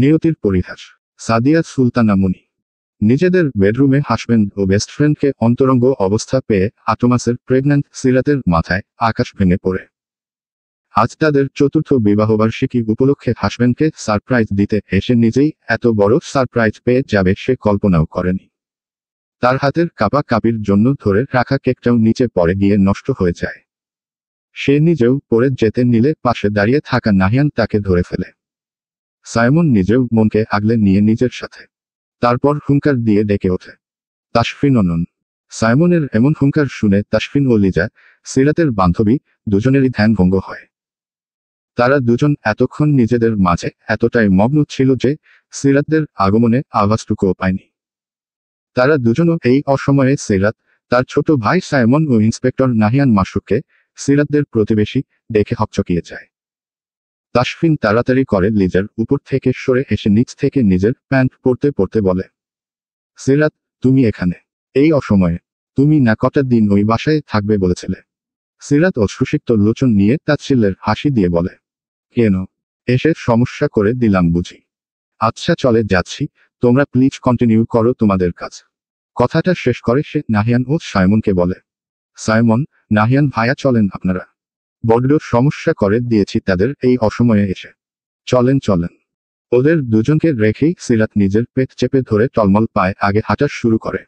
নিয়তির পরিহাস। সাদিয়া সুলতানা মুনি। নিজেদের বেডরুমে হাসব্যান্ড ও বেস্ট ফ্রেন্ডকে অন্তরঙ্গ অবস্থা পেয়ে 8 মাসের প্রেগন্যান্ট সিরাতের মাথায় আকাশ ভেঙে পড়ে। আজ তাদের চতুর্থ বিবাহবার্ষিকী উপলক্ষে হাসব্যান্ডকে সারপ্রাইজ দিতে এসে নিজেই এত বড় সারপ্রাইজ পেয়ে যাবে সে কল্পনাও করেনি। তার হাতের কাপা কাপির জন্য ধরে রাখা কেকটাও নিচে পড়ে গিয়ে নষ্ট হয়ে যায়। সে নিজেও পড়ে যেতে নিলে পাশে দাঁড়িয়ে থাকা নাহিয়ান তাকে ধরে ফেলে। সাইমন নিজেও মনকে আগলে নিয়ে নিজের সাথে। তারপর হুঙ্কার দিয়ে ডেকে ওঠে, তাসফিন অনন। সাইমনের এমন হুঙ্কার শুনে তাসফিন ও লিজা, সিরাতের বান্ধবী, দুজনেরই ধ্যান ভঙ্গ হয়। তারা দুজন এতক্ষণ নিজেদের মাঝে এতটাই মগ্ন ছিল যে সিরাতদের আগমনে আওয়াজটুকুও পায়নি। তারা দুজনও এই অসময়ে সিরাত, তার ছোট ভাই সাইমন ও ইন্সপেক্টর নাহিয়ান মাসুককে, সিরাতদের প্রতিবেশী, দেখে হকচকিয়ে যায়। তাসফিন তাড়াতাড়ি করে লিজার উপর থেকে সরে এসে নিচ থেকে নিজের প্যান্ট পরতে পরতে বলে, সিরাত, তুমি এখানে এই অসময়ে? তুমি না কটা দিন ওই বাসায় থাকবে বলেছিলে? সিরাত অশ্রুসিক্ত লোচন নিয়ে তাচ্ছিল্যের হাসি দিয়ে বলে, কেন? এসে সমস্যা করে দিলাম বুঝি? আচ্ছা চলে যাচ্ছি, তোমরা প্লিজ কন্টিনিউ করো তোমাদের কাজ। কথাটা শেষ করে সে নাহিয়ান ও সাইমনকে বলে, সাইমন, নাহিয়ান ভাইয়া চলেন আপনারা। বড্ড সমস্যা করে দিয়েছি তাদের এই অসময়ে এসে। চলেন চলেন। ওদের দুজনকে রেখেই সিরাত নিজের পেট চেপে ধরে টলমল পায়ে আগে হাঁটা শুরু করে।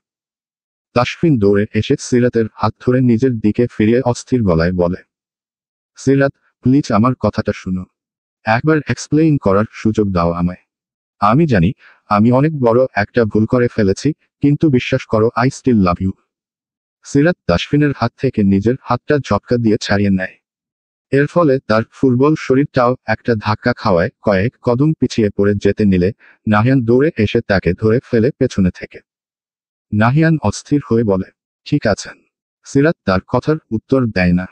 তাসফিন দৌড়ে এসে সিরাতের হাত ধরে নিজের দিকে ফিরিয়ে অস্থির গলায় বলে, সিরাত, প্লিজ আমার কথাটা শুনো। একবার এক্সপ্লেইন করার সুযোগ দাও আমায়। আমি জানি আমি অনেক বড় একটা ভুল করে ফেলেছি, কিন্তু বিশ্বাস করো আই স্টিল লাভ ইউ। সিরাত তাসফিনের হাত থেকে নিজের হাতটা ঝটকা দিয়ে ছাড়িয়ে নেয়। এর ফলে তার ফুটবল শরীরটাও একটা ধাক্কা খাওয়ায় কয়েক কদম পিছিয়ে পড়ে যেতে নিলে নাহিয়ান দৌড়ে এসে তাকে ধরে ফেলে পেছনে থেকে। নাহিয়ান অস্থির হয়ে বলে, ঠিক আছেন? সিরাত তার কথার উত্তর দেয় না।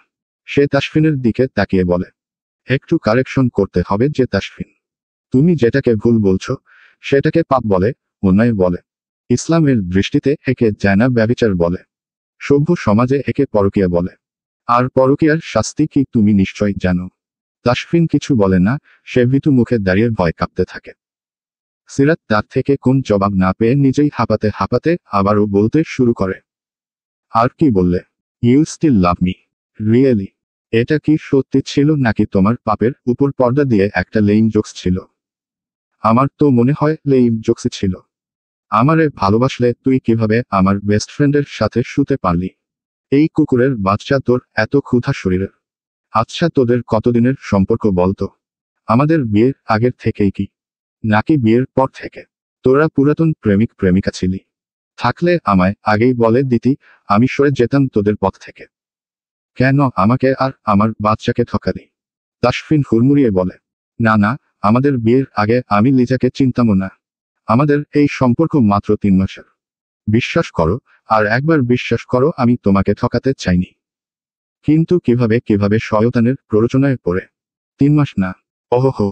সে তাসফিনের দিকে তাকিয়ে বলে, একটু কারেকশন করতে হবে যে তাসফিন। তুমি যেটাকে ভুল বলছো সেটাকে পাপ বলে, অন্যায় বলে। ইসলামের দৃষ্টিতে একে জানা ব্যভিচার বলে। সভ্য সমাজে একে পরকীয়া বলে। আর পরকীয়ার শাস্তি কি তুমি নিশ্চয়ই জানো। তাসফিন কিছু বলে না, সে ভীতু মুখে দাঁড়িয়ে ভয় কাঁপতে থাকে। সিরাত তার থেকে কোন জবাব না পেয়ে নিজেই হাঁপাতে হাঁপাতে আবারও বলতে শুরু করে, আর কি বললে? You still love me? Really? এটা কি সত্যি ছিল নাকি তোমার পাপের উপর পর্দা দিয়ে একটা লেইম জোকস ছিল? আমার তো মনে হয় লেইম জোকসই ছিল। আমারে ভালোবাসলে তুই কিভাবে আমার বেস্ট ফ্রেন্ডের সাথে শুতে পারলি? এই কুকুরের বাচ্চা তোর এত ক্ষুধা শরীরের। আচ্ছা তোদের কতদিনের সম্পর্ক বলতো? আমাদের বিয়ের আগের থেকেই কি, নাকি বিয়ের পর থেকে? তোরা পুরাতন প্রেমিক প্রেমিকা ছিলি। থাকলে আমায় আগেই বলে দিতি, আমি সরে যেতাম তোদের পথ থেকে। কেন আমাকে আর আমার বাচ্চাকে ঠকালি? তাসফিন হুড়মুড়িয়ে বলে, না না, আমাদের বিয়ের আগে আমি লিজাকে চিনতামও না। আমাদের এই সম্পর্ক মাত্র 3 মাসের। বিশ্বাস করো, আর একবার বিশ্বাস করো, আমি তোমাকে ঠকাতে চাইনি। কিন্তু কিভাবে কিভাবে শয়তানের প্ররোচনায় পড়ে? 3 মাস না? ওহো,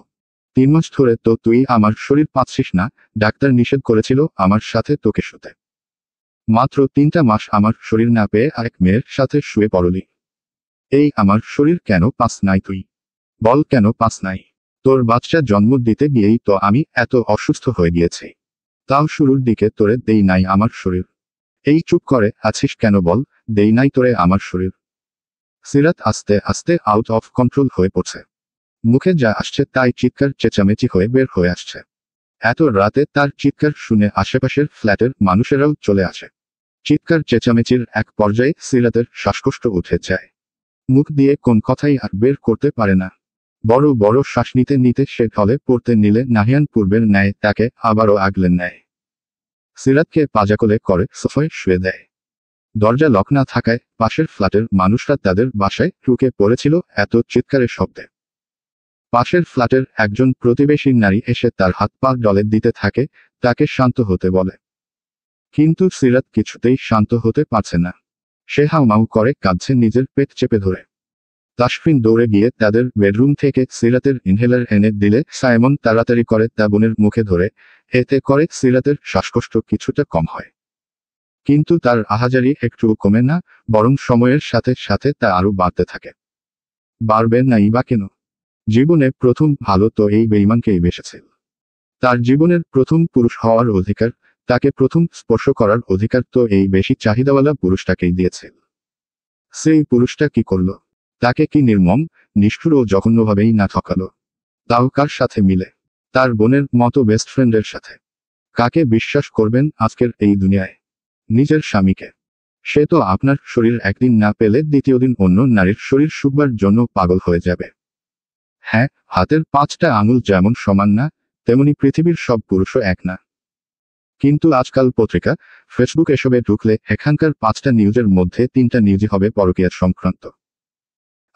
3 মাস ধরে তো তুই আমার শরীর পাচ্ছিস না। ডাক্তার নিষেধ করেছিল আমার সাথে তোকে শুতে। মাত্র 3টা মাস আমার শরীর না পেয়ে আরেক মেয়ের সাথে শুয়ে পড়লি। এই আমার শরীর কেন পাস নাই তুই? বল কেন পাস নাই? তোর বাচ্চা জন্ম দিতে গিয়েই তো আমি এত অসুস্থ হয়ে গিয়েছি। তাও শুরুর দিকে তোরে দেই নাই আমার শরীর। এই চুপ করে আছিস কেন বল, দেই নাই তোরে আমার শরীর। সিরাত আস্তে আস্তে আউট অফ কন্ট্রোল হয়ে পড়ছে। মুখে যা আসছে তাই চিৎকার চেঁচামেচি হয়ে বের হয়ে আসছে। এত রাতে তার চিৎকার শুনে আশেপাশের ফ্ল্যাটের মানুষেরাও চলে আসে। চিৎকার চেঁচামেচির এক পর্যায়ে সিরাতের শ্বাসকষ্ট উঠে যায়। মুখ দিয়ে কোন কথাই আর বের করতে পারে না। বড় বড় শ্বাস নিতে নিতে সে ঢলে পড়তে নিলে নাহিয়ান পূর্বের ন্যায় তাকে আবারও আগলে নেয়। সিরাতকে পাজাকলে করে সোফায় শুয়ে দেয়। দরজা লক না থাকায় পাশের ফ্ল্যাটের মানুষরা তাদের বাসায় ঢুকে পড়েছিল এত চিৎকারের শব্দে। পাশের ফ্ল্যাটের একজন প্রতিবেশী নারী এসে তার হাত পা ডলে দিতে থাকে, তাকে শান্ত হতে বলে। কিন্তু সিরাত কিছুতেই শান্ত হতে পারছে না। সে হাউমাউ করে কাঁদছে নিজের পেট চেপে ধরে। তাসফিন দৌড়ে গিয়ে তাদের বেডরুম থেকে সিরাতের ইনহেলার এনে দিলে সাইমন তাড়াতাড়ি করে তা বোনের মুখে ধরে, এতে করে সিরাতের শ্বাসকষ্ট কিছুটা কম হয়। কিন্তু তার আহাজারি একটুও কমে না, বরং সময়ের সাথে সাথে তা আরও বাড়তে থাকে। বাড়বে নাই বা কেন? জীবনে প্রথম ভালো তো এই বেঈমানকেই বেসেছিল। তার জীবনের প্রথম পুরুষ হওয়ার অধিকার, তাকে প্রথম স্পর্শ করার অধিকার তো এই বেশি চাহিদাওয়ালা পুরুষটাকেই দিয়েছে। সেই পুরুষটা কি করল? তাকে কি নির্মম, নিষ্ঠুর ও জঘন্যভাবেই না ঠকালো? তাও কার সাথে মিলে? তার বোনের মতো বেস্ট ফ্রেন্ডের সাথে। কাকে বিশ্বাস করবেন আজকের এই দুনিয়ায়? নিজের স্বামীকে। সে তো আপনার শরীর একদিন না পেলে দ্বিতীয় দিন অন্য নারীর শরীর শুকবার জন্য পাগল হয়ে যাবে। হ্যাঁ, হাতের 5টা আঙুল যেমন সমান না, তেমনি পৃথিবীর সব পুরুষও এক না। কিন্তু আজকাল পত্রিকা, ফেসবুক এসবে ঢুকলে এখানকার 5টা নিউজের মধ্যে 3টা নিউজই হবে পরকীয়া সংক্রান্ত।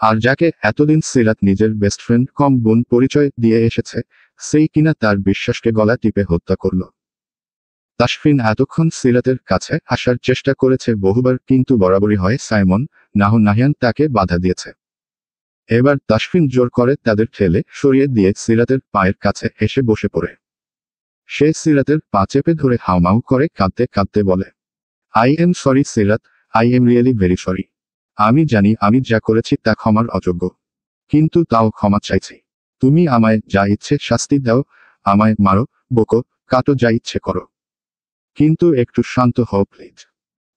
আর যাকে এতদিন সিরাত নিজের বেস্ট ফ্রেন্ড কম বোন পরিচয় দিয়ে এসেছে, সেই কিনা তার বিশ্বাসকে গলা টিপে হত্যা করল। তাসফিন এতক্ষণ সিরাতের কাছে আসার চেষ্টা করেছে বহুবার, কিন্তু বরাবরই হয় সাইমন, নাহিয়ান তাকে বাধা দিয়েছে। এবার তাসফিন জোর করে তাদের ঠেলে সরিয়ে দিয়ে সিরাতের পায়ের কাছে এসে বসে পড়ে। সে সিরাতের পা চেপে ধরে হাউমাউ করে কাঁদতে কাঁদতে বলে, I am sorry Sirat, I am really very sorry. আমি জানি আমি যা করেছি তা ক্ষমার অযোগ্য, কিন্তু তাও ক্ষমা চাইছি। তুমি আমায় যা ইচ্ছে শাস্তি দাও, আমায় মারো, বকো, কাটো, যা ইচ্ছে করো, কিন্তু একটু শান্ত হও প্লিজ।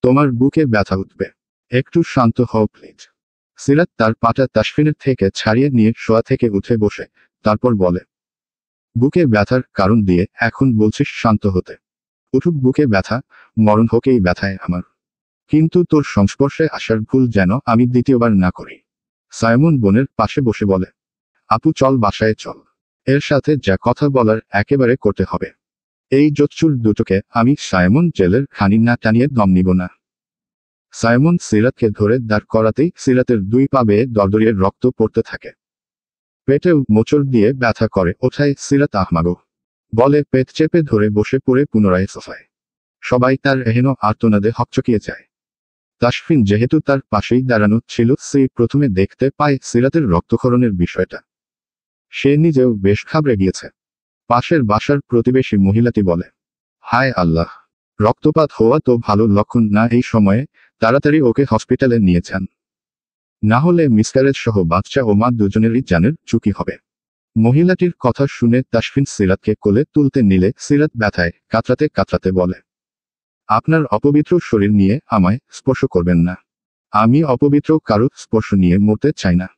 তোমার বুকে ব্যথা উঠবে, একটু শান্ত হও প্লিজ। সিরাত তার পাটা তাসফিনের থেকে ছাড়িয়ে নিয়ে শোয়া থেকে উঠে বসে, তারপর বলে, বুকে ব্যথার কারণ দিয়ে এখন বলছিস শান্ত হতে? উঠুক বুকে ব্যথা, মরণ হোক এই ব্যথায় আমার, কিন্তু তোর সংস্পর্শে আসার ভুল যেন আমি দ্বিতীয়বার না করি। সাইমন বোনের পাশে বসে বলে, আপু চল বাসায় চল, এর সাথে যা কথা বলার একেবারে করতে হবে। এই জোচ্চুর দুটোকে আমি সাইমন জেলের খানি না টানিয়ে দম নিব না। সাইমন সিরাতকে ধরে দাঁড় করাতেই সিরাতের 2 পা বেয়ে দরদরিয়ে রক্ত পড়তে থাকে। পেটেও মোচড় দিয়ে ব্যথা করে ওঠায় সিরাত আহমাগো বলে, পেট চেপে ধরে বসে পড়ে পুনরায় সোফায়। সবাই তার এহেন আর্তনাদে হকচকিয়ে যায়। তাসফিন যেহেতু তার পাশেই দাঁড়ানো ছিল, সেই প্রথমে দেখতে পায় সিরাতের রক্তক্ষরণের বিষয়টা। সে নিজেও বেশ ঘাবড়ে গিয়েছে। পাশের বাসার প্রতিবেশী মহিলাটি বলে, হায় আল্লাহ, রক্তপাত হওয়া তো ভালো লক্ষণ না এই সময়ে, তাড়াতাড়ি ওকে হসপিটালে নিয়ে যান, না হলে মিসক্যারেজ সহ বাচ্চা ও মা দুজনেরই জানের ঝুঁকি হবে। মহিলাটির কথা শুনে তাসফিন সিরাতকে কোলে তুলতে নিলে সিরাত ব্যথায় কাতরাতে কাতরাতে বলে, আপনার অপবিত্র শরীর নিয়ে আমায় স্পর্শ করবেন না, আমি অপবিত্র কারো স্পর্শ নিয়ে মরতে চাই না।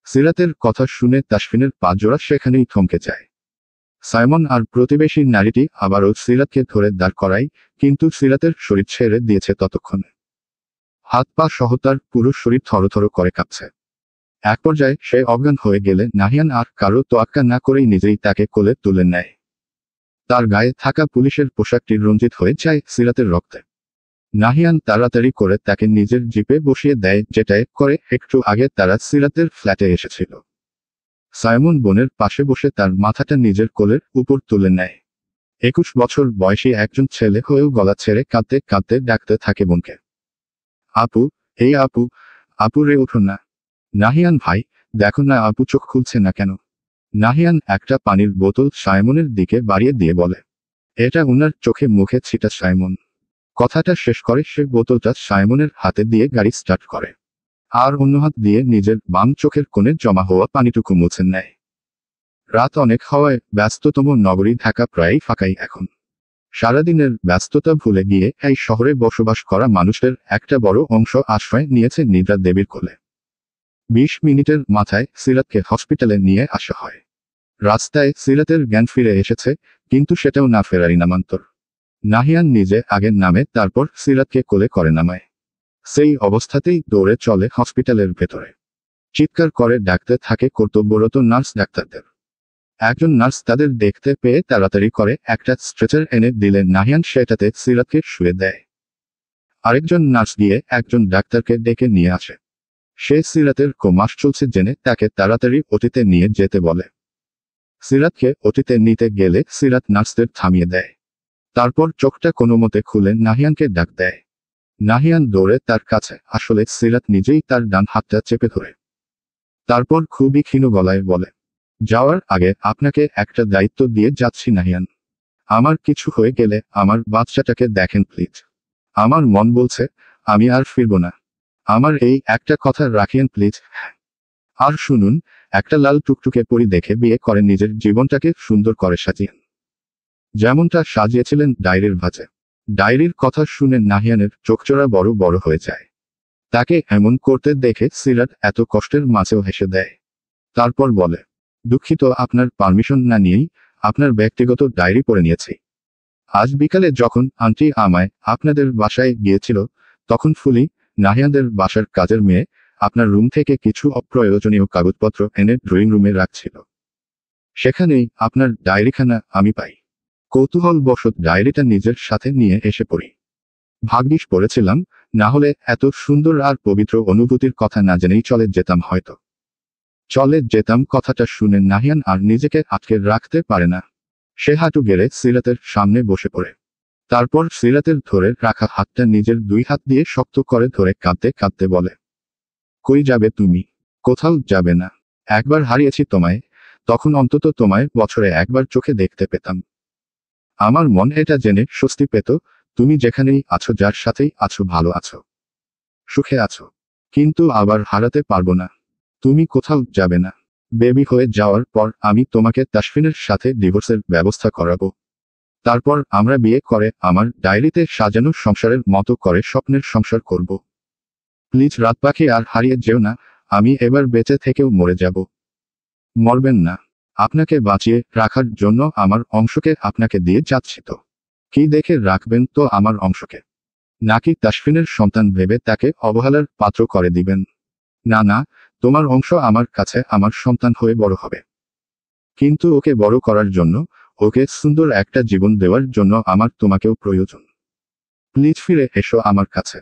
সিরাতের কথা শুনে তাসফিনের পা জোড়া সেখানেই থমকে যায়। সাইমন আর প্রতিবেশী নারীটি আবারও সিরাতকে ধরে দাঁড় করায়, কিন্তু সিরাতের শরীর ছেড়ে দিয়েছে ততক্ষণে। হাত পা সহ তার পুরো শরীর থরথর করে কাঁপছে। এক পর্যায়ে সে অজ্ঞান হয়ে গেলে নাহিয়ান আর কারো তোয়াক্কা না করেই নিজেই তাকে কোলে তুলে নেয়। তার গায়ে থাকা পুলিশের পোশাকটি রঞ্জিত হয়ে যায় সিরাতের রক্তে। নাহিয়ান তাড়াতাড়ি করে তাকে নিজের জিপে বসিয়ে দেয়, যেটায় করে একটু আগে তারা সিরাতের ফ্ল্যাটে এসেছিল। সাইমন বোনের পাশে বসে তার মাথাটা নিজের কোলের উপর তুলে নেয়। 21 বছর বয়সী একজন ছেলে হয়েও গলা ছেড়ে কাঁদতে কাঁদতে ডাকতে থাকে বোনকে, আপু, এই আপু, আপু রে ওঠো না। নাহিয়ান ভাই, দেখো না আপু চোখ খুলছে না কেন? নাহিয়ান একটা পানির বোতল সাইমনের দিকে বাড়িয়ে দিয়ে বলে, এটা উনার চোখে মুখে ছিটা সাইমন। কথাটা শেষ করে সে বোতলটা সাইমনের হাতে দিয়ে গাড়ি স্টার্ট করে, আর অন্য হাত দিয়ে নিজের বাম চোখের কোণে জমা হওয়া পানিটুকু মুছে নেয়। রাত অনেক হওয়ায় ব্যস্ততম নগরী ঢাকা প্রায় ফাঁকাই এখন। সারাদিনের ব্যস্ততা ভুলে গিয়ে এই শহরে বসবাস করা মানুষের একটা বড় অংশ আশ্রয় নিয়েছে নিদ্রা দেবীর কোলে। 20 মিনিটের মাথায় সিরাতকে হসপিটালে নিয়ে আসা হয়। রাস্তায় সিরাতের জ্ঞান ফিরে এসেছে, কিন্তু সেটাও না ফেরারই নামান্তর। নাহিয়ান নিজে আগে নামে, তারপর সিরাতকে কোলে করে নামায়। সেই অবস্থাতেই দৌড়ে চলে হসপিটালের ভেতরে। চিৎকার করে ডাকতে থাকে কর্তব্যরত নার্স ডাক্তারদের। একজন নার্স তাদের দেখতে পেয়ে তাড়াতাড়ি করে একটা স্ট্রেচার এনে দিলে নাহিয়ান সেটাতে সিরাতকে শুয়ে দেয়। আরেকজন নার্স গিয়ে একজন ডাক্তারকে ডেকে নিয়ে আসে। সে সিরাতের কোমাস চলছে জেনে তাকে তাড়াতাড়ি ওটিতে নিয়ে যেতে বলে। সিরাতকে ওটিতে নিতে গেলে সিরাত নার্সদের থামিয়ে দেয়। তারপর চোখটা কোনোমতে খুলে নাহিয়ানকে ডাক দেয়। নাহিয়ান দৌড়ে তার কাছে আসলে সিরাত নিজেই তার ডান হাতটা চেপে ধরে। তারপর খুবই ক্ষীণ গলায় বলে, যাওয়ার আগে আপনাকে একটা দায়িত্ব দিয়ে যাচ্ছি নাহিয়ান। আমার কিছু হয়ে গেলে আমার বাচ্চাটাকে দেখেন প্লিজ। আমার মন বলছে আমি আর ফিরব না। আমার এই একটা কথা রাখিয়েন প্লিজ। আর শুনুন, একটা লাল টুকটুকে পরি দেখে বিয়ে করে নিজের জীবনটাকে সুন্দর করে সাজিয়েন। যেমনটা সাজিয়েছিলেন ডায়েরির ভাঁজে। ডায়েরির কথা শুনে নাহিয়ানের চোখচোরা বড় বড় হয়ে যায়। তাকে এমন করতে দেখে সিরাত এত কষ্টের মাঝেও হেসে দেয়। তারপর বলে, দুঃখিত, আপনার পারমিশন না নিয়েই আপনার ব্যক্তিগত ডায়েরি পড়ে নিয়েছি। আজ বিকালে যখন আন্টি আমায় আপনাদের বাসায় গিয়েছিল, তখন ফুলি, নাহিয়ানদের বাসার কাজের মেয়ে, আপনার রুম থেকে কিছু অপ্রয়োজনীয় কাগজপত্র এনে ড্রয়িং রুমে রাখছিল। সেখানেই আপনার ডায়েরিখানা আমি পাই। কৌতূহলবশত ডায়েরিটা নিজের সাথে নিয়ে এসে পড়ি। ভাগ্যিস পড়েছিলাম, না হলে এত সুন্দর আর পবিত্র অনুভূতির কথা না জেনেই চলে যেতাম হয়তো। চলে যেতাম কথাটা শুনে নাহিয়ান আর নিজেকে আটকে রাখতে পারে না। সে হাঁটু গেড়ে সিরাতের সামনে বসে পড়ে। তারপর সিরাতের ধরে রাখা হাতটা নিজের দুই হাত দিয়ে শক্ত করে ধরে কাঁদতে কাঁদতে বলে, কই যাবে তুমি? কোথাও যাবে না। একবার হারিয়েছি তোমায়, তখন অন্তত তোমায় বছরে একবার চোখে দেখতে পেতাম। আমার মন এটা জেনে স্বস্তি পেত, তুমি যেখানেই আছো, যার সাথেই আছো, ভালো আছো, সুখে আছো। কিন্তু আবার হারাতে পারবো না। তুমি কোথাও যাবে না। বেবি হয়ে যাওয়ার পর আমি তোমাকে তাসফিনের সাথে ডিভোর্সের ব্যবস্থা করাবো। তারপর আমরা বিয়ে করে আমার ডায়েরিতে সাজানো সংসারের মতো করে স্বপ্নের সংসার করব। প্লিজ রাত পাখি আর হারিয়ে যেও না, আমি এবার বেঁচে থেকেও মরে যাব। মরবেন না। আপনাকে বাঁচিয়ে রাখার জন্য আমার অংশকে আপনাকে দিয়ে যাচ্ছি তো। কি দেখে রাখবেন তো আমার অংশকে? নাকি তাসফিনের সন্তান ভেবে তাকে অবহেলার পাত্র করে দিবেন? না না, তোমার অংশ আমার কাছে আমার সন্তান হয়ে বড় হবে। কিন্তু ওকে বড় করার জন্য, ওকে সুন্দর একটা জীবন দেওয়ার জন্য আমার তোমাকেও প্রয়োজন। প্লিজ ফিরে এসো আমার কাছে।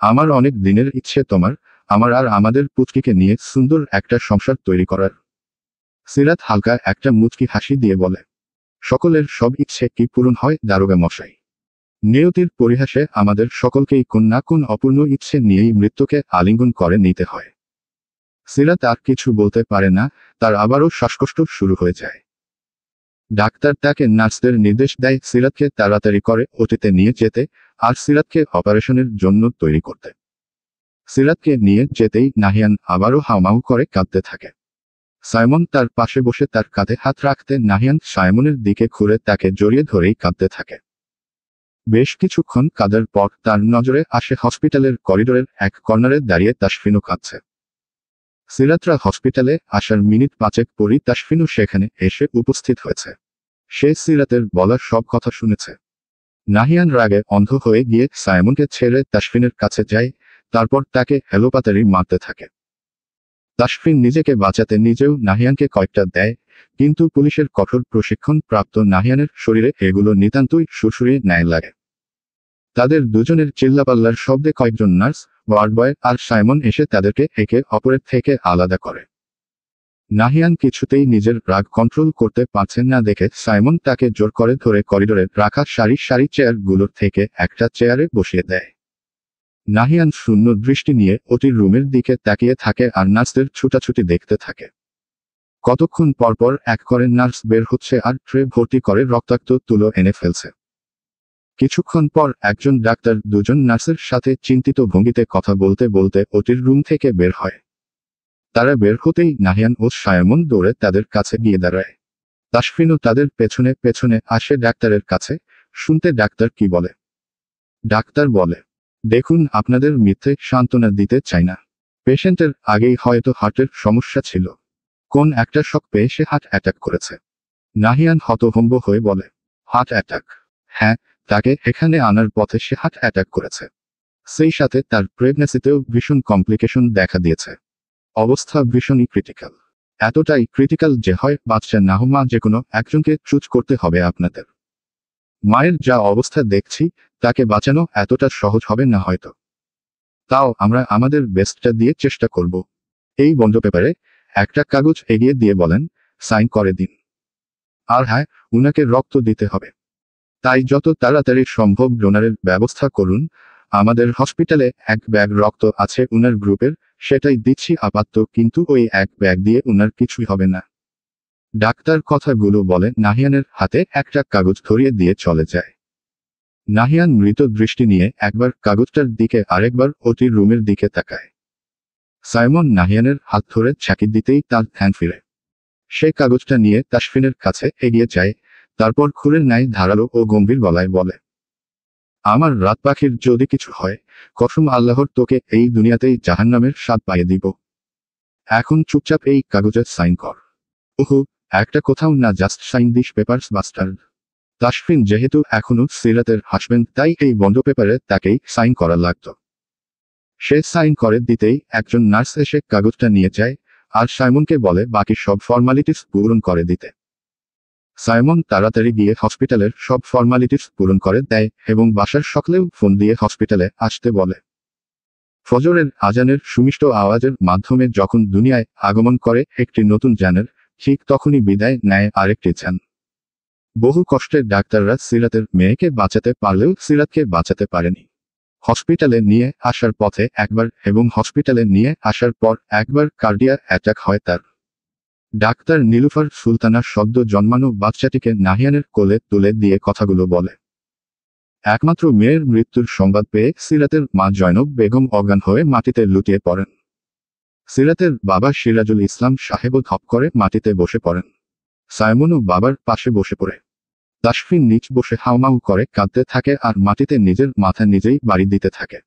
আমার অনেক দিনের ইচ্ছে তোমার, আমার আর আমাদের পুচকিকে নিয়ে সুন্দর একটা সংসার তৈরি করার। সিরাত হালকা একটা মুচকি হাসি দিয়ে বলে, সকলের সব ইচ্ছে কি পূরণ হয় দারোগা মশাই? নিয়তির পরিহাসে আমাদের সকলকেই কোন না কোন অপূর্ণ ইচ্ছে নিয়েই মৃত্যুকে আলিঙ্গন করে নিতে হয়। সিরাত আর কিছু বলতে পারে না, তার আবারও শ্বাসকষ্ট শুরু হয়ে যায়। ডাক্তার তাকে নার্সদের নির্দেশ দেয় সিরাতকে তাড়াতাড়ি করে ওটিতে নিয়ে যেতে, আর সিরাতকে অপারেশনের জন্য তৈরি করতে। সিরাতকে নিয়ে যেতেই নাহিয়ান আবারও হাউমাউ করে কাঁদতে থাকে। সাইমন তার পাশে বসে তার কাঁধে হাত রাখতে নাহিয়ান সাইমনের দিকে ঘুরে তাকে জড়িয়ে ধরেই কাঁদতে থাকে। বেশ কিছুক্ষণ কাঁদার পর তার নজরে আসে হসপিটালের করিডোরের এক কর্নারে দাঁড়িয়ে তাসফিনও কাঁদছে। সিরাতরা হসপিটালে আসার মিনিট 5 পরই তাসফিনও সেখানে এসে উপস্থিত হয়েছে। সে সিরাতের বলা সব কথা শুনেছে। নাহিয়ান রাগে অন্ধ হয়ে গিয়ে সাইমনকে ছেড়ে তাসফিনের কাছে যায়, তারপর তাকে হেলোপাতারি মারতে থাকে। তাসফিন নিজেকে বাঁচাতে নিজেও নাহিয়ানকে কয়েকটা দেয়, কিন্তু পুলিশের কঠোর প্রশিক্ষণ প্রাপ্ত নাহিয়ানের শরীরে এগুলো নিতান্তই সুরসুরিয়ে ন্যায় লাগে। তাদের দুজনের চিল্লাপাল্লার শব্দে কয়েকজন নার্স, ওয়ার্ড বয় আর সাইমন এসে তাদেরকে একে অপরের থেকে আলাদা করে। নাহিয়ান কিছুতেই নিজের রাগ কন্ট্রোল করতে পারছেন না দেখে সাইমন তাকে জোর করে ধরে করিডোরে রাখা সারি সারি চেয়ারগুলোর থেকে একটা চেয়ারে বসিয়ে দেয়। নাহিয়ান শূন্য দৃষ্টি নিয়ে ওটির রুমের দিকে তাকিয়ে থাকে আর নার্সদের ছুটাছুটি দেখতে থাকে। কতক্ষণ পরপর এক করে নার্স বের হচ্ছে আর ট্রে ভর্তি করে রক্তাক্ত তুলো এনে ফেলছে। কিছুক্ষণ পর একজন ডাক্তার দুজন নার্সের সাথে চিন্তিত ভঙ্গিতে কথা বলতে বলতে ওটির রুম থেকে বের হয়। তারা বের হতেই নাহিয়ান ও সায়মন দৌড়ে তাদের কাছে গিয়ে দাঁড়ায়। তাসফিনও তাদের পেছনে পেছনে আসে ডাক্তারের কাছে, শুনতে ডাক্তার কি বলে। ডাক্তার বলে, দেখুন, আপনাদের মিথ্যে সান্ত্বনা দিতে চাই না। পেশেন্টের আগেই হয়তো হার্টের সমস্যা ছিল। কোন একটা শক পেয়ে সে হার্ট অ্যাটাক করেছে। নাহিয়ান হতভম্ব হয়ে বলে, হার্ট অ্যাটাক? হ্যাঁ, তাকে এখানে আনার পথে সে হার্ট অ্যাটাক করেছে। সেই সাথে তার প্রেগন্যান্সিতেও ভীষণ কমপ্লিকেশন দেখা দিয়েছে। অবস্থা ভীষণই ক্রিটিক্যাল। এতটাই ক্রিটিক্যাল যে হয় বাচ্চা না মা যে কোনো একজনকে চুজ করতে হবে আপনাদের। মায়ের যা অবস্থা দেখছি, তাকে বাঁচানো এতটা সহজ হবে না হয়তো। তাও আমরা আমাদের বেস্টটা দিয়ে চেষ্টা করব। এই বন্ধ পেপারে একটা কাগজ এগিয়ে দিয়ে বলেন, সাইন করে দিন। আর হ্যাঁ, উনাকে রক্ত দিতে হবে। তাই যত তাড়াতাড়ি সম্ভব ডোনারের ব্যবস্থা করুন। আমাদের হসপিটালে এক ব্যাগ রক্ত আছে উনার গ্রুপের, সেটাই দিচ্ছি আপাতত, কিন্তু ওই এক ব্যাগ দিয়ে উনার কিছুই হবে না। ডাক্তার কথাগুলো বলে নাহিয়ানের হাতে একটা কাগজ ধরিয়ে দিয়ে চলে যায়। নাহিয়ান মৃত দৃষ্টি নিয়ে একবার কাগজটার দিকে আরেকবার ওটির রুমের দিকে তাকায়। সাইমন নাহিয়ানের হাত ধরে ছাকি দিতেই তার ধ্যান ফিরে। সে কাগজটা নিয়ে তাসফিনের কাছে এগিয়ে যায়, তারপর খুরের ন্যায় ধারালো ও গম্ভীর গলায় বলে, আমার রাত পাখির যদি কিছু হয়, কসম আল্লাহর তোকে এই দুনিয়াতেই জাহান্নামের স্বাদ পাইয়ে দিব। এখন চুপচাপ এই কাগজে সাইন কর। ওহো, একটা কোথাও না, just sign this papers bastard. Tasfin যেহেতু এখনো সিরাতের হাসবেন্ড, তাই এই বন্ধ পেপারে তাকেই সাইন করা লাগত। সে সাইন করে দিতেই একজন নার্স এসে কাগজটা নিয়ে যায় আর সাইমনকে বলে বাকি সব ফর্মালিটিস পূরণ করে দিতে। সাইমন তাড়াতাড়ি গিয়ে হসপিটালের সব ফর্মালিটিস পূরণ করে দেয় এবং বাসার সকলেও ফোন দিয়ে হসপিটালে আসতে বলে। ফজরের আজানের সুমিষ্ট আওয়াজের মাধ্যমে যখন দুনিয়ায় আগমন করে একটি নতুন জানের, ঠিক তখনই বিদায় নেয় আরেকটি জান। বহু কষ্টে ডাক্তাররা সিরাতের মেয়েকে বাঁচাতে পারলেও সিরাতকে বাঁচাতে পারেনি। হসপিটালে নিয়ে আসার পথে একবার এবং হসপিটালে নিয়ে আসার পর একবার কার্ডিয়া অ্যাটাক হয় তার। ডাক্তার নীলুফার সুলতানা সদ্য জন্মানো বাচ্চাটিকে নাহিয়ানের কোলে তুলে দিয়ে কথাগুলো বলে। একমাত্র মেয়ের মৃত্যুর সংবাদ পেয়ে সিরাতের মা জয়নব বেগম অজ্ঞান হয়ে মাটিতে লুটিয়ে পড়েন। সিরাতের বাবা সিরাজুল ইসলাম সাহেবও ধপ করে মাটিতে বসে পড়েন। সাইমনও বাবার পাশে বসে পড়ে। তাসফিন নিচ বসে হাউমাউ করে কাঁদতে থাকে আর মাটিতে নিজের মাথা নিজেই বাড়ি দিতে থাকে।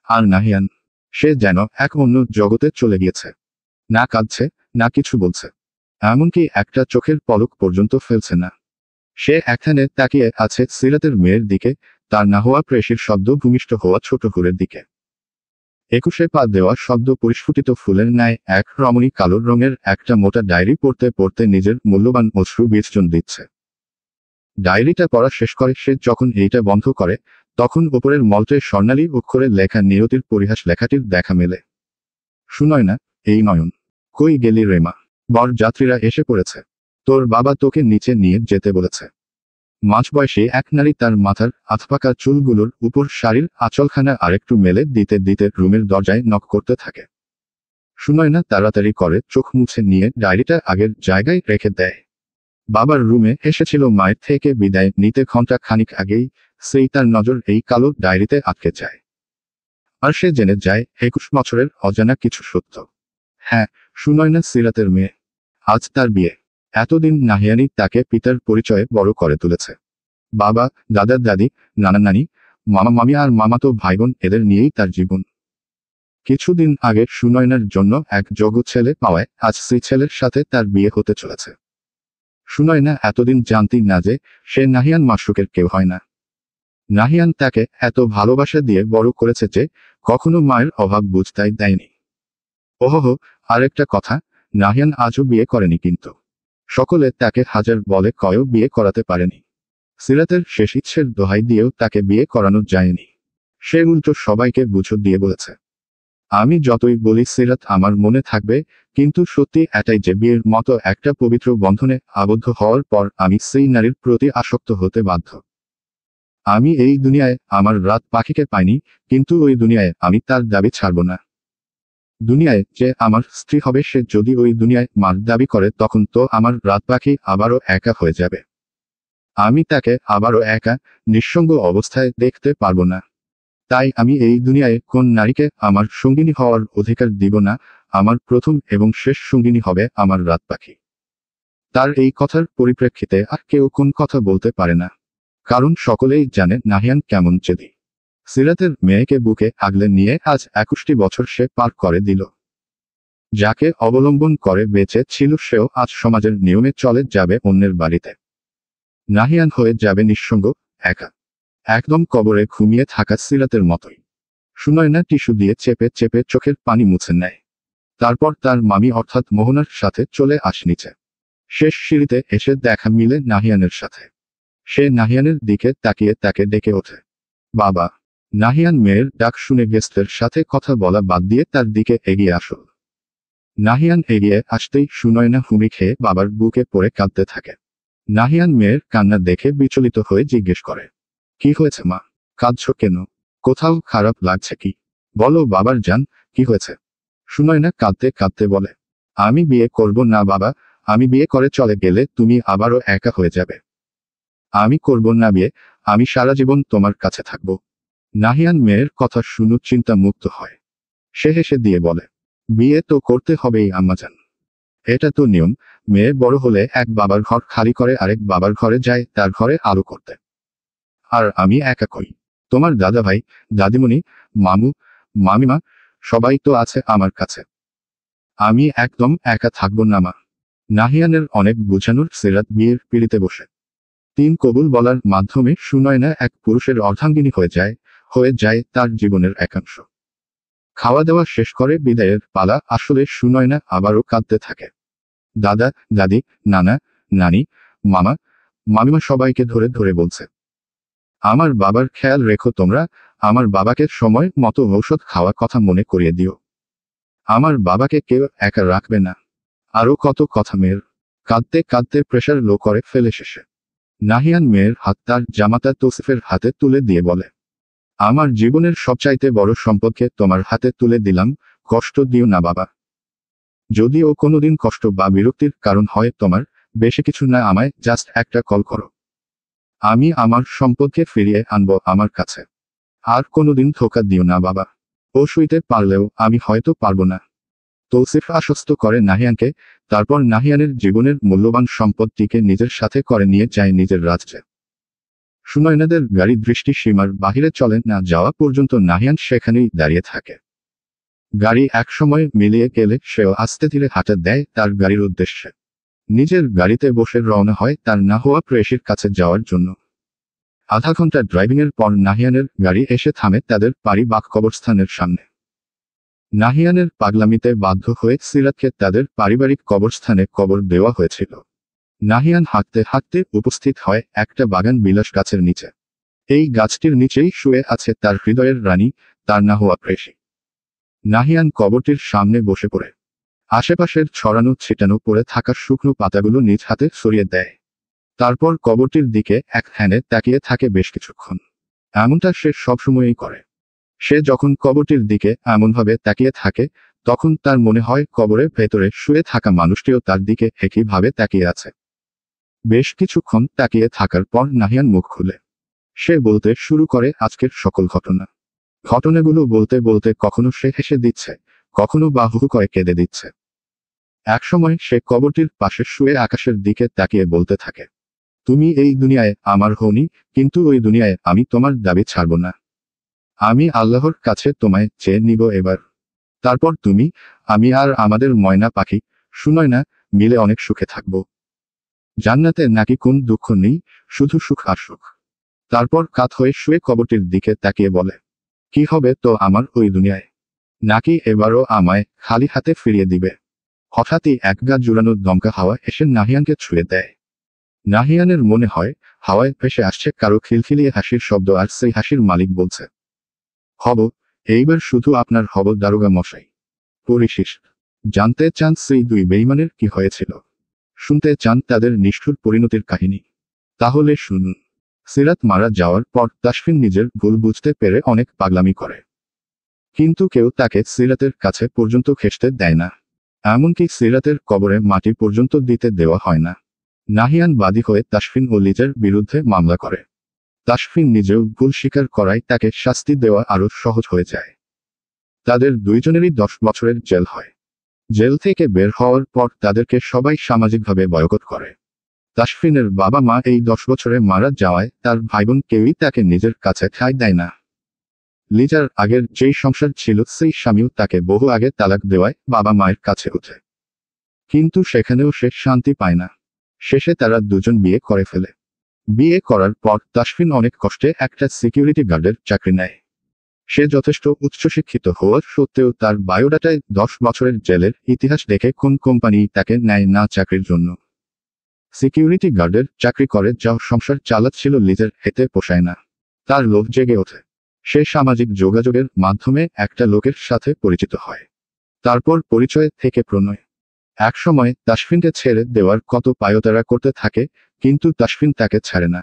আর নাহিয়ান, সে যেন এক অন্য জগতে চলে গিয়েছে। না কাঁদছে, না কিছু বলছে, এমনকি একটা চোখের পলক পর্যন্ত ফেলছে না। সে একখানে তাকিয়ে আছে সিরাতের মেয়ের দিকে, তার না হওয়া প্রেষির শব্দ ভূমিষ্ঠ হওয়া ছোট হুরের দিকে। 21 পা দেওয়া শব্দ পরিস্ফুটিত ফুলের ন্যায় এক রমণী কালো রঙের একটা মোটা ডায়েরি পড়তে পড়তে নিজের মূল্যবান অশ্রু বিসর্জন দিচ্ছে। ডায়েরিটা পড়া শেষ করে সে যখন এইটা বন্ধ করে, তখন ওপরের মলটে স্বর্ণালী অক্ষরে লেখা নিয়তির পরিহাস লেখাটির দেখা মেলে। শুনয় না, এই নয়ন, কই গেলি রে মা? বর যাত্রীরা এসে পড়েছে, তোর বাবা তোকে নিচে নিয়ে যেতে বলেছে। মাঝবয়সী এক নারী তার মাথার আধপাকা চুলগুলোর উপর শাড়ির আঁচলখানা আরেকটু মেলে দিতে দিতে রুমের দরজায় নক করতে থাকে। শুনয় না তাড়াতাড়ি করে চোখ মুছে নিয়ে ডায়েরিটা আগের জায়গায় রেখে দেয়। বাবার রুমে এসেছিল মায়ের থেকে বিদায় নিতে ঘন্টা খানিক আগেই, সেই তার নজর এই কালো ডায়েরিতে আটকে যায়। আর সে জেনে যায় 21 বছরের অজানা কিছু সত্য। হ্যাঁ, শুনয় না সিরাতের মেয়ে। আজ তার বিয়ে। এতদিন নাহিয়ানি তাকে পিতার পরিচয়ে বড় করে তুলেছে। বাবা, দাদা দাদি, নানা নানি, মামা মামি আর মামাতো ভাইবোন, এদের নিয়েই তার জীবন। কিছুদিন আগে সুনয়নার জন্য এক যোগ্য ছেলে পাওয়ায় আজ সেই ছেলের সাথে তার বিয়ে হতে চলেছে। সুনয়না এতদিন জানতি না যে সে নাহিয়ান মাশরুকের কেউ হয় না। নাহিয়ান তাকে এত ভালোবাসা দিয়ে বড় করেছে যে কখনো মায়ের অভাব বুঝতেই দেয়নি। ওহো, আরেকটা কথা, নাহিয়ান আজও বিয়ে করেনি, কিন্তু সকলে তাকে হাজার বলে কয়ও বিয়ে করাতে পারেনি। সিরাতের শেষ ইচ্ছের দোহাই দিয়েও তাকে বিয়ে করানো যায়নি। সে উল্টো সবাইকে বুঝো দিয়ে বলেছে, আমি যতই বলি সিরাত আমার মনে থাকবে, কিন্তু সত্যি এটাই যে বিয়ের মতো একটা পবিত্র বন্ধনে আবদ্ধ হওয়ার পর আমি সেই নারীর প্রতি আসক্ত হতে বাধ্য। আমি এই দুনিয়ায় আমার রাত পাখিকে পাইনি, কিন্তু ওই দুনিয়ায় আমি তার দাবি ছাড়ব না। দুনিয়ায় যে আমার স্ত্রী হবে সে যদি ওই দুনিয়ায় মার দাবি করে, তখন তো আমার রাত পাখি আবারও একা হয়ে যাবে। আমি তাকে আবারও একা, নিঃসঙ্গ অবস্থায় দেখতে পারবো না। তাই আমি এই দুনিয়ায় কোন নারীকে আমার সঙ্গিনী হওয়ার অধিকার দিব না। আমার প্রথম এবং শেষ সঙ্গিনী হবে আমার রাত পাখি। তার এই কথার পরিপ্রেক্ষিতে আর কেউ কোন কথা বলতে পারে না, কারণ সকলেই জানে নাহিয়ান কেমন জেদি। সিরাতের মেয়েকে বুকে আগলে নিয়ে আজ 21টি বছর সে পার করে দিল। যাকে অবলম্বন করে বেঁচে ছিল সেও আজ সমাজের নিয়মে চলে যাবে অন্যের বাড়িতে। নাহিয়ান হয়ে যাবে নিঃসঙ্গ, একা, একদম কবরে ঘুমিয়ে থাকা সিরাতের মতোই। সুনয়না টিস্যু দিয়ে চেপে চেপে চোখের পানি মুছে নেয়। তারপর তার মামি অর্থাৎ মোহনার সাথে চলে আসে নিচে। শেষ সিঁড়িতে এসে দেখা মিলে নাহিয়ানের সাথে। সে নাহিয়ানের দিকে তাকিয়ে তাকে ডেকে ওঠে, বাবা। নাহিয়ান মেয়ের ডাক শুনে গেস্টের সাথে কথা বলা বাদ দিয়ে তার দিকে এগিয়ে আসল। নাহিয়ান এগিয়ে আসতেই সুনয়না হুমড়ি খেয়ে বাবার বুকে পড়ে কাঁদতে থাকে। নাহিয়ান মেয়ের কান্না দেখে বিচলিত হয়ে জিজ্ঞেস করে, কি হয়েছে মা? কাঁদছো কেন? কোথাও খারাপ লাগছে কি? বলো বাবার জান, কি হয়েছে? সুনয়না কাঁদতে কাঁদতে বলে, আমি বিয়ে করব না বাবা। আমি বিয়ে করে চলে গেলে তুমি আবারও একা হয়ে যাবে। আমি করব না বিয়ে, আমি সারা জীবন তোমার কাছে থাকব। নাহিয়ান মেয়ের কথা শুনে চিন্তা মুক্ত হয়। সে হেসে দিয়ে বলে, বিয়ে তো করতে হবেই আম্মাজান। এটা তো নিয়ম, মেয়ে বড় হলে এক বাবার ঘর খালি করে আরেক বাবার ঘরে যায় তার ঘরে আলো করতে। আর আমি একা কই? তোমার দাদা ভাই, দাদিমণি, মামু, মামিমা সবাই তো আছে আমার কাছে। আমি একদম একা থাকবো না মা। নাহিয়ানের অনেক বুঝানোর সিরাত বিয়ের পিড়িতে বসে 3 কবুল বলার মাধ্যমে সুনয়না এক পুরুষের অর্ধাঙ্গিনী হয়ে যায় তার জীবনের একাংশ। খাওয়া দাওয়া শেষ করে বিদায়ের পালা আসলে সুনয়না আবারও কাঁদতে থাকে। দাদা, দাদি, নানা, নানি, মামা, মামিমা সবাইকে ধরে ধরে বলছে, আমার বাবার খেয়াল রেখো তোমরা, আমার বাবাকে সময় মতো ঔষধ খাওয়া কথা মনে করিয়ে দিও। আমার বাবাকে কেউ একা রাখবে না। আরো কত কথা মেয়ের। কাঁদতে কাঁদতে প্রেশার লো করে ফেলে শেষে নাহিয়ান মেয়ের হাত তার জামাতা তৌসিফের হাতে তুলে দিয়ে বলে, আমার জীবনের সবচাইতে বড় সম্পদকে তোমার হাতে তুলে দিলাম, কষ্ট দিও না বাবা। যদি ও কোনোদিন কষ্ট বা বিরক্তির কারণ হয় তোমার, বেশি কিছু না, আমায় জাস্ট একটা কল করো। আমি আমার সম্পদকে ফিরিয়ে আনবো আমার কাছে। আর কোনোদিন ধোঁকা দিও না বাবা। ও শুইতে পারলেও আমি হয়তো পারবো না। তৌসিফ আশ্বস্ত করে নাহিয়ানকে, তারপর নাহিয়ানের জীবনের মূল্যবান সম্পদটিকে নিজের সাথে করে নিয়ে যায় নিজের রাজ্যে। সুনয়নাদের গাড়ি দৃষ্টি সীমার বাহিরে চলে না যাওয়া পর্যন্ত নাহিয়ান সেখানেই দাঁড়িয়ে থাকে। গাড়ি একসময় মিলিয়ে গেলে সেও আস্তে ধীরে হাঁটা দেয় তার গাড়ির উদ্দেশ্যে। নিজের গাড়িতে বসে রওনা হয় তার না হওয়া প্রেয়সীর কাছে যাওয়ার জন্য। আধা ঘন্টা ড্রাইভিংয়ের পর নাহিয়ানের গাড়ি এসে থামে তাদের পারিবারিক কবরস্থানের সামনে। নাহিয়ানের পাগলামিতে বাধ্য হয়ে সিরাতকে তাদের পারিবারিক কবরস্থানে কবর দেওয়া হয়েছিল। নাহিয়ান হাঁটতে হাঁটতে উপস্থিত হয় একটা বাগান বিলাস গাছের নিচে। এই গাছটির নিচেই শুয়ে আছে তার হৃদয়ের রানী, তার না হওয়া প্রেয়সী। নাহিয়ান কবরটির সামনে বসে পড়ে আশেপাশের ছড়ানো ছিটানো পড়ে থাকা শুকনো পাতাগুলো নিজ হাতে সরিয়ে দেয়। তারপর কবরটির দিকে এক ধ্যানে তাকিয়ে থাকে বেশ কিছুক্ষণ। এমনটা সে সবসময়ই করে। সে যখন কবরটির দিকে এমনভাবে তাকিয়ে থাকে, তখন তার মনে হয় কবরের ভেতরে শুয়ে থাকা মানুষটিও তার দিকে একইভাবে তাকিয়ে আছে। বেশ কিছুক্ষণ তাকিয়ে থাকার পর নাহিয়ান মুখ খুলে সে বলতে শুরু করে আজকের সকল ঘটনাগুলো বলতে বলতে কখনো সে হেসে দিচ্ছে, কখনো বা হু হু করে কেঁদে দিচ্ছে। একসময় সে কবরটির পাশে শুয়ে আকাশের দিকে তাকিয়ে বলতে থাকে, তুমি এই দুনিয়ায় আমার হওনি, কিন্তু ওই দুনিয়ায় আমি তোমার দাবি ছাড়ব না। আমি আল্লাহর কাছে তোমায় চেয়ে নিব এবার। তারপর তুমি, আমি আর আমাদের ময়না পাখি সুনয়না মিলে অনেক সুখে থাকব। জান্নাতে নাকি কোন দুঃখ নেই, শুধু সুখ আর সুখ। তারপর কাত হয়ে শুয়ে কবরটির দিকে তাকিয়ে বলে, কি হবে তো আমার ওই দুনিয়ায়? নাকি এবারও আমায় খালি হাতে ফিরিয়ে দিবে? হঠাৎই এক গা জুড়ানো দমকা হাওয়া এসে নাহিয়ানকে ছুঁয়ে দেয়। নাহিয়ানের মনে হয় হাওয়ায় ভেসে আসছে কারো খিলখিলিয়ে হাসির শব্দ, আর সেই হাসির মালিক বলছে, হব, এইবার শুধু আপনার হব দারোগা মশাই। পরিশেষ জানতে চান সেই 2 বেঈমানের কি হয়েছিল? শুনতে চান তাদের নিষ্ঠুর পরিণতির কাহিনী? তাহলে শুনুন। সিরাত মারা যাওয়ার পর তাসফিন নিজের ভুল বুঝতে পেরে অনেক পাগলামি করে। কিন্তু কেউ তাকে সিরাতের কাছে পর্যন্ত ঘেঁষতে দেয় না। এমনকি সিরাতের কবরে মাটি পর্যন্ত দিতে দেওয়া হয় না। নাহিয়ান বাদী হয়ে তাসফিন ও লিজের বিরুদ্ধে মামলা করে। তাসফিন নিজেও ভুল স্বীকার করায় তাকে শাস্তি দেওয়া আরও সহজ হয়ে যায়। তাদের দুইজনেরই 10 বছরের জেল হয়। জেল থেকে বের হওয়ার পর তাদেরকে সবাই সামাজিকভাবে বয়কট করে। তাসফিনের বাবা মা এই 10 বছরে মারা যাওয়ায় তার ভাইবোন কেউই তাকে নিজের কাছে ঠাঁই দেয় না। লিজার আগের যেই সংসার ছিল সেই স্বামীও তাকে বহু আগে তালাক দেওয়ায় বাবা মায়ের কাছে ওঠে। কিন্তু সেখানেও সে শান্তি পায় না। শেষে তারা দুজন বিয়ে করে ফেলে। বিয়ে করার পর তাসফিন অনেক কষ্টে একটা সিকিউরিটি গার্ডের চাকরি নেয়। সে যথেষ্ট উচ্চশিক্ষিত হওয়ার সত্ত্বেও তার বায়োডাটায় 10 বছরের জেলের ইতিহাস দেখে কোন কোম্পানি তাকে নেয় না চাকরির জন্য। সিকিউরিটি গার্ডের চাকরি করে যাও সংসার চালাচ্ছিল লিজের, এতে পোষায় না। তার লোভ জেগে ওঠে। সে সামাজিক যোগাযোগের মাধ্যমে একটা লোকের সাথে পরিচিত হয়। তারপর পরিচয় থেকে প্রণয়। একসময় তাসফিনকে ছেড়ে দেওয়ার কত পায়তারা করতে থাকে, কিন্তু তাসফিন তাকে ছাড়ে না।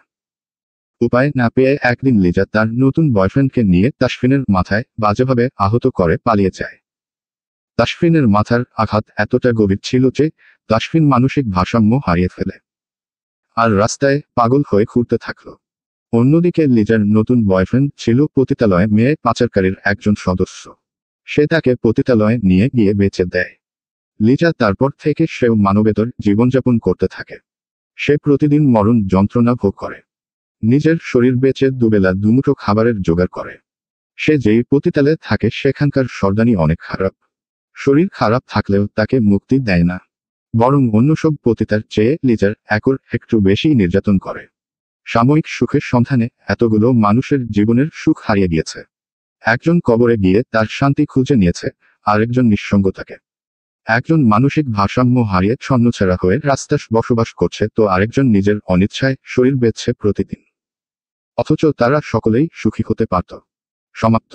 উপায় না পেয়ে একদিন লিজা তার নতুন বয়ফ্রেন্ডকে নিয়ে তাসফিনের মাথায় বাজেভাবে আহত করে পালিয়ে যায়। তাসফিনের মাথার আঘাত এতটা গভীর ছিল যে তাসফিন মানসিক ভারসাম্য হারিয়ে ফেলে আর রাস্তায় পাগল হয়ে ঘুরতে থাকল। অন্যদিকে লিজার নতুন বয়ফ্রেন্ড ছিল পতিতালয়ে মেয়ে পাচারকারীর একজন সদস্য। সে তাকে পতিতালয়ে নিয়ে গিয়ে বেচে দেয়। লিজা তারপর থেকে সেও মানবেতর জীবনযাপন করতে থাকে। সে প্রতিদিন মরণ যন্ত্রণা ভোগ করে। নিজের শরীর বেচে দুবেলা দুমুঠো খাবারের জোগাড় করে। সে যেই পতিতালে থাকে সেখানকার সর্দানি অনেক খারাপ। শরীর খারাপ থাকলেও তাকে মুক্তি দেয় না, বরং অন্য সব পতিতার চেয়ে লিজার একটু বেশি নির্যাতন করে। সাময়িক সুখের সন্ধানে এতগুলো মানুষের জীবনের সুখ হারিয়ে গিয়েছে। একজন কবরে গিয়ে তার শান্তি খুঁজে নিয়েছে, আরেকজন নিঃসঙ্গতাকে। একজন মানসিক ভারসাম্য হারিয়ে ছন্নছাড়া হয়ে রাস্তায় বসবাস করছে, তো আরেকজন নিজের অনিচ্ছায় শরীর বেচছে প্রতিদিন। অথচ তারা সকলেই সুখী হতে পারত। সমাপ্ত।